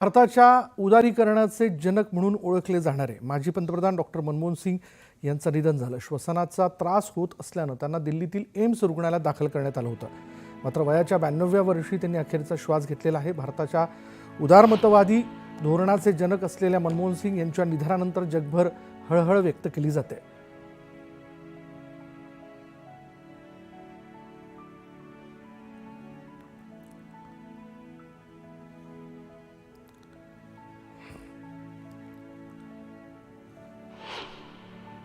भारताच्या उदारीकरणाचे जनक म्हणून ओळखले जाणारे माजी पंतप्रधान डॉक्टर मनमोहन सिंग यांचं निधन झालं। श्वसनाचा त्रास होत असल्यानं त्यांना दिल्लीतील एम्स रुग्णालयात दाखल करण्यात आलं होतं। मात्र वयाच्या 92व्या वर्षी त्यांनी अखेरचा श्वास घेतलेला आहे। भारताच्या उदारमतवादी धोरणाचे जनक असलेल्या मनमोहन सिंग यांच्या निधनानंतर जगभर हळहळ व्यक्त केली जाते।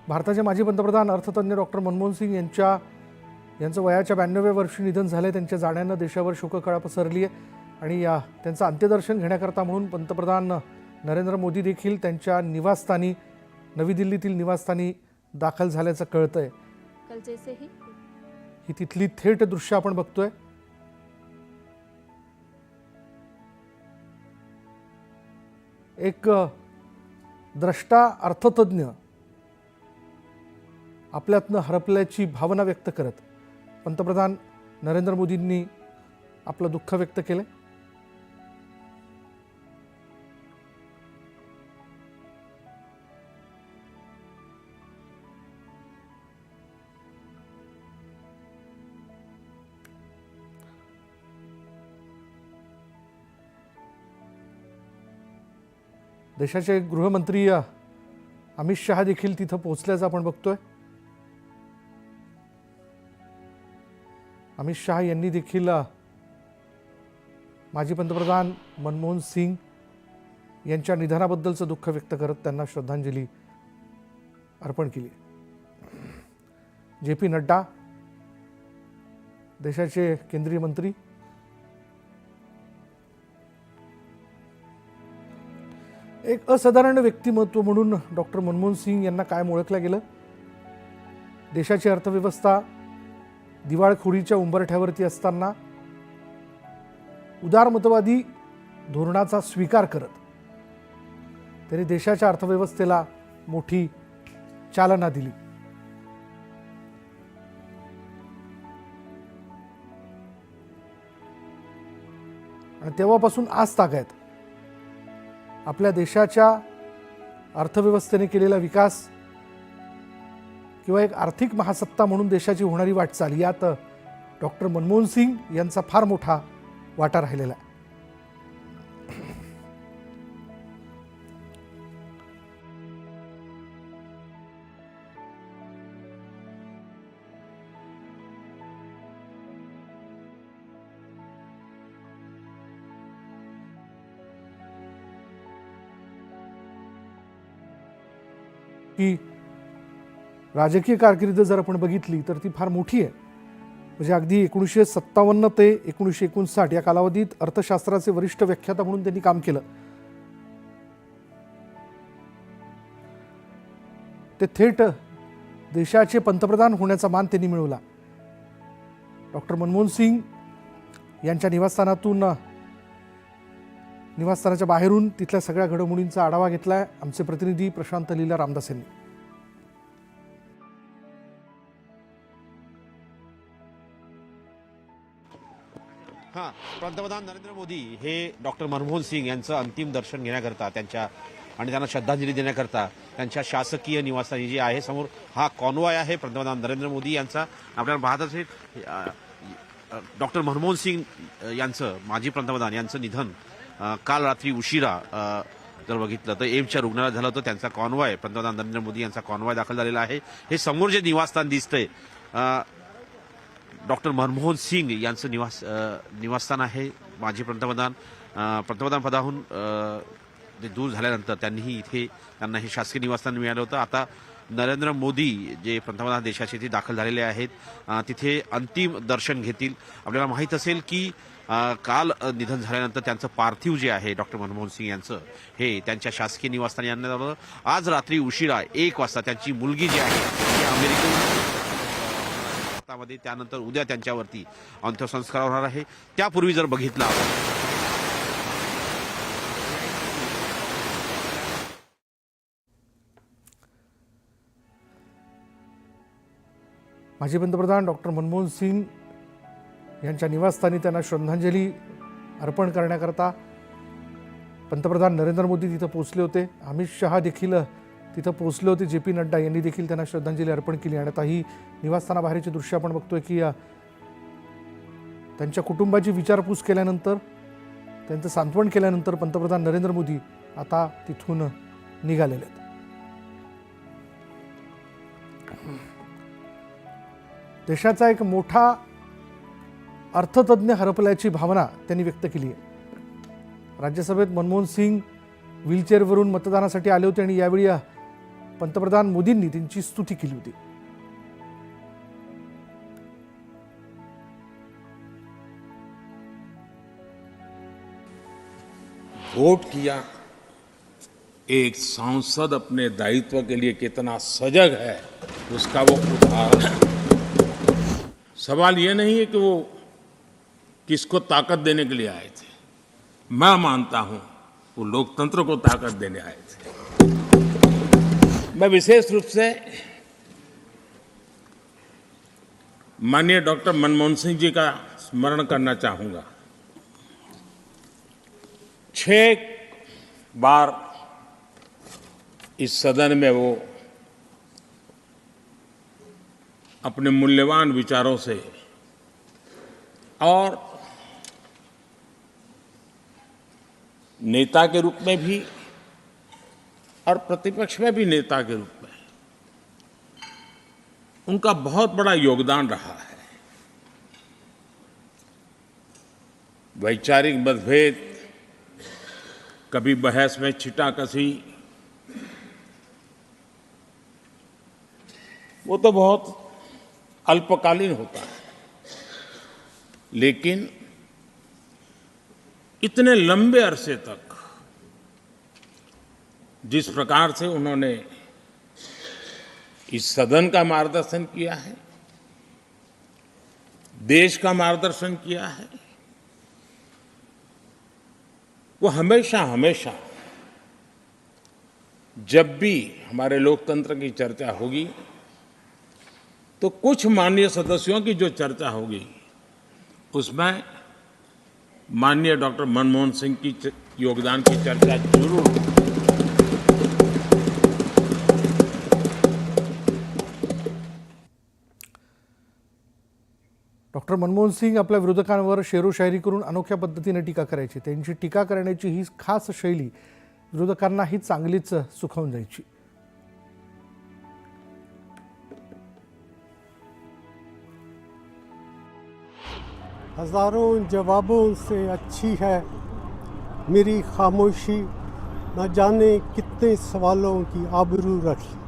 भारताचे माजी पंतप्रधान अर्थतज्ञ डॉक्टर मनमोहन सिंग यांचं वयाच्या 92व्या वर्षी निधन झाले। त्यांच्या जाण्यानं देशावर शोककळा पसरली आहे आणि त्यांचं अंत्यदर्शन घेण्याकरता म्हणून पंतप्रधान नरेंद्र मोदी देखील त्यांच्या निवासस्थानी नवी दिल्लीतील निवासस्थानी दाखल झाल्याचं कळतंय। ही तिथली थेट दृश्य आपण बघतोय। एक द्रष्टा अर्थतज्ञ आपल्यातनं हरपल्याची भावना व्यक्त करत पंतप्रधान नरेंद्र मोदींनी आपलं दुःख व्यक्त केलं। देशाचे गृहमंत्री अमित शहा देखील तिथं पोहोचल्याचं आपण बघतोय। अमित शहा यांनी देखील माजी पंतप्रधान मनमोहन सिंग यांच्या निधनाबद्दलचं दुःख व्यक्त करत त्यांना श्रद्धांजली अर्पण केली। जे पी नड्डा देशाचे केंद्रीय मंत्री, एक असाधारण व्यक्तिमत्व म्हणून डॉक्टर मनमोहन सिंग यांना कायम ओळखलं गेलं। देशाची अर्थव्यवस्था दिवाळखोरीच्या उंबरठ्यावरती असताना उदारमतवादी धोरणाचा स्वीकार करत त्यांनी देशाच्या अर्थव्यवस्थेला मोठी चालना दिली। आणि तेव्हापासून आज तागायत आपल्या देशाच्या अर्थव्यवस्थेने केलेला विकास किंवा एक आर्थिक महासत्ता म्हणून देशाची होणारी वाटचाल यात डॉक्टर मनमोहन सिंग यांचा फार मोठा वाटा राहिलेला आहे। की राजकीय कारकीर्द जर आपण बघितली तर ती फार मोठी आहे। म्हणजे अगदी 1957 ते 1959 या कालावधीत अर्थशास्त्राचे वरिष्ठ व्याख्याता म्हणून त्यांनी काम केलं। ते थेट देशाचे पंतप्रधान होण्याचा मान त्यांनी मिळवला। डॉक्टर मनमोहन सिंग यांच्या निवासस्थानाच्या बाहेरून तिथल्या सगळ्या घडामोडींचा आढावा घेतलाय आमचे प्रतिनिधी प्रशांत लीला रामदास यांनी। हां, पंतप्रधान नरेंद्र मोदी हे डॉक्टर मनमोहन सिंग यांचं अंतिम दर्शन घेण्याकरता त्यांना श्रद्धांजली देण्याकरता त्यांच्या शासकीय निवासस्थानी जे आहे समोर हा कॉन्वॉय आहे पंतप्रधान नरेंद्र मोदी यांचा। आपल्याला पाहत असेल डॉक्टर मनमोहन सिंग यांचं माजी पंतप्रधान यांचं निधन काल रात्री उशिरा जर बघितलं तर एम्सच्या रुग्णालयात झालं होतं। त्यांचा कॉन्वॉय पंतप्रधान नरेंद्र मोदी यांचा कॉन्वॉय दाखल झालेला आहे। हे समोर जे निवासस्थान दिसतंय डॉक्टर मनमोहन सिंग यांचं निवासस्थान आहे। माजी पंतप्रधान पदाहून जे दूर झाल्यानंतर त्यांना हे शासकीय निवासस्थान मिळालं होतं। आता नरेंद्र मोदी जे पंतप्रधान देशाचे ते दाखल झालेले आहेत, तिथे अंतिम दर्शन घेतील। आपल्याला माहीत असेल की काल निधन झाल्यानंतर त्यांचं पार्थिव जे आहे डॉक्टर मनमोहन सिंग यांचं हे त्यांच्या शासकीय निवासस्थानी आणण्यात आलं। आज रात्री उशिरा 1 वाजता त्यांची मुलगी जी आहे ती अमेरिकेहून त्यानंतर उद्या त्यांच्यावरती अंत्यसंस्कार होणार आहे। त्यापूर्वी जर बघितलं माजी पंतप्रधान डॉक्टर मनमोहन सिंग यांच्या निवासस्थानी त्यांना श्रद्धांजली अर्पण करण्याकरता पंतप्रधान नरेंद्र मोदी तिथं पोहोचले होते. अमित शहा देखील तिथं पोहोचले होते. जे पी नड्डा यांनी देखील त्यांना श्रद्धांजली अर्पण केली. आणि आता ही निवासस्थानाबाहेरची दृश्य आपण बघतोय की त्यांच्या कुटुंबाची विचारपूस केल्यानंतर, त्यांचं सांत्वन केल्यानंतर पंतप्रधान नरेंद्र मोदी आता तिथून निघालेले आहेत. देशाचा एक मोठा अर्थतज्ञ हरपल्याची भावना त्यांनी व्यक्त केली आहे. राज्यसभेत मनमोहन सिंग व्हीलचेअरवरून मतदानासाठी आले होते आणि यावेळी पंतप्रधान मोदींनी त्यांची स्तुती केली होती. वोट किया, एक सांसद अपने दायित्व के लिए कितना सजग है उसका वो उदाहरण है। सवाल ये नहीं है कि वो किसको ताकत देने के लिए आए थे, मैं मानता हूं वो लोकतंत्र को ताकत देने आए थे। मैं विशेष रूप से माननीय डॉक्टर मनमोहन सिंह जी का स्मरण करना चाहूंगा। 6 बार इस सदन में वो अपने मूल्यवान विचारों से और नेता के रूप में भी और प्रतिपक्ष में भी नेता के रूप में उनका बहुत बड़ा योगदान रहा है। वैचारिक मतभेद, कभी बहस में छिटाकशी, वो तो बहुत अल्पकालीन होता है, लेकिन इतने लंबे अरसे तक जिस प्रकार से उन्होंने इस सदन का मार्गदर्शन किया है, देश का मार्गदर्शन किया है, वो हमेशा हमेशा जब भी हमारे लोकतंत्र की चर्चा होगी तो कुछ माननीय सदस्यों की जो चर्चा होगी उसमें माननीय डॉक्टर मनमोहन सिंह की योगदान की चर्चा जरूर होगी। डॉक्टर मनमोहन सिंग आपल्या विरोधकांवर शेरोशायरी करून अनोख्या पद्धतीने टीका करायची. त्यांची टीका करण्याची ही खास शैली विरोधकांनाही चांगलीच सुखावून जायची. हजारों जवाबों से अच्छी है मेरी खामोशी, न जाने कितने सवालों की आबरू रख ली।